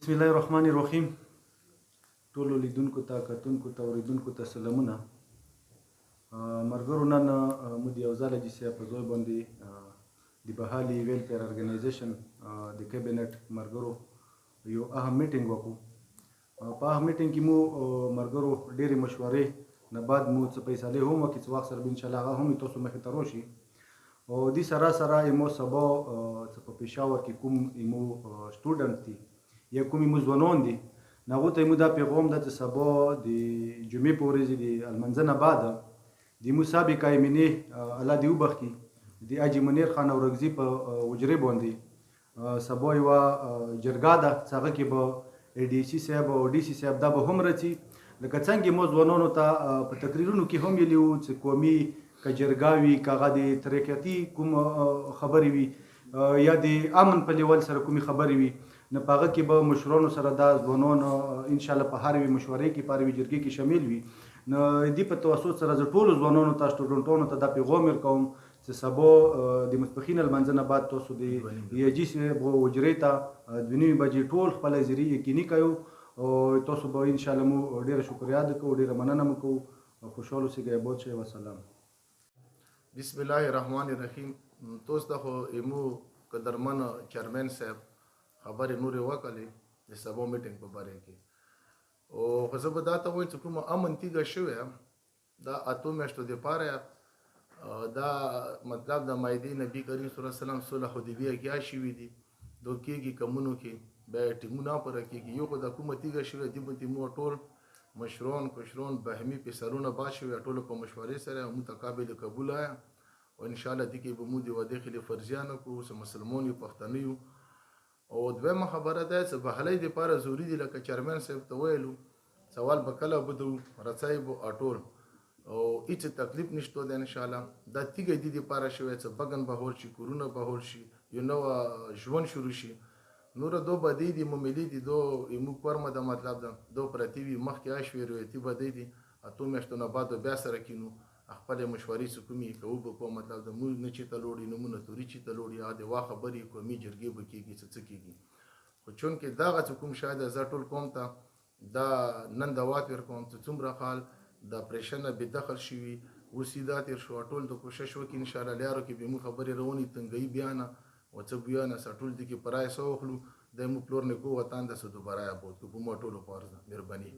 بسم الله الرحمن الرحیم. ټولو لیدونکو ته کتونکو ته اوریدونکو ته سلامونه. ملګرو، نن موږ یو ځل جسیا په ځای باندې د بهالي ویلفیر ارګنایزیشن د کابینټ ملګرو یو اهم میټینګ وکړو. په اهم میټینګ کې مو ملګرو ډېرې مشورې نه بعد مو څه فیصلې هم وکړې چې وخت سره به انشاءالله هغه هم تاسو مخې ته راشي. او دې سره سره مو سبا څه په پېښور کې کوم مو سټوډنټ دي یا کوم مو ځوانان دي هغو ته مو دا پیغام ده چې سبا د جمعې په ورځ د لمانځه نه بعد د مو سابق ایمنې الله دې وبخښي د حاجي منیر خان اورکزي په حجرې باندې سبا یوه جرګه ده چې هغه کې به ډي سي صاحب او ډي سي صاحب دا به هم راځي. لکه څنګه مو ځوانانو ته په تقریرونو کې هم ویلي وو چې قومي که جرګه وي که هغه د ترقیاتي کوم خبرې وي یا د امن په لیول سره کومې خبرې وي نو په هغه کې به مشرانو سره دا ځوانان انشاءالله په هر یوې مشورې کې په هر یوې جرګې کې شامل وي. نو دې په توسط سره زه ټولو ځوانانو ته سټوډنټانو ته دا پیغام ورکوم چې سبا د ماسپښین لمانځه نه بعد تاسو د حاجي صاحب حجرې ته 2:30 بجې ټول خپل حاضري یقیني کوو او تاسو به انشاءالله مو ډېره شکریه ادا کوو، ډېره مننه مو کوو. خوشحال اوسئ، آباد شئ. وسلام. بسم الله الرحمن الرحیم. تاسو ته خو ایمو قدرمن چیرمن صاحب خبرې نورې وکړلې د سبا میټینګ په باره کې. او خو زه به دا ته وایم چې کومه امن تیږه شوې دا 8 میاشتو دپاره دا مطلب د مایدې نبي کریم صلی الله علیه وسلم صلح حدیبیه کې شوي دي دو کېږي کمونو کې بیا ټیمونه پوره کېږي. یو خو دا کومه تیږه شوې دي به مو ټول مشرون کشرون بهمي پیسرونه با شوي ټولو په مشورې سره متقابل قبول آیا او انشاءالله دې کې به مو د ودې خلې فرضیانه کوو چې مسلمان یو پښتانه یو. او دویمه خبره ده چې بهلۍ دپاره ضروري دي لکه چیرمن صاحب ته ویلو سوال به کله بدو رڅی به اټول او هېڅ تکلیف نشته ده. انشاءالله دا تیږه دې دپاره شوی چې بګن به هول شي، کورونه به هول شي، یو نوه ژوند شروع شي. نوره دو بدۍ دي مملي دي دو موږ پرمه ده مطلب ده دو پرتې وي مخکې شوې رویتي بدۍ دي 8 میاشتو نه بعد بیا سره کینو خپلې مشورې چې کومې کوو به کوو مطلب د موږ نه چېته لوړي نومونه توري چېته لوړي یا د وا خبرې قومي جرګې به کېږي څه کېږي. خو چونکې دغه څه کوم شاید زه ټول قوم ته دا نن دوات ورکوم چې څومره خال د اپریشن نه بېدخل شوي اوس یې دا تېر شو ټول د کوشش وکړي انشاءالله لیارو کې به موږ خبرې روانې تنګۍ بیانه او څه بیانه سه ټول دې کې پرای سه واخلو د مو پلور نیکو وطن د سه دوباره اباد کو په مو ټولو په عرض مهرباني.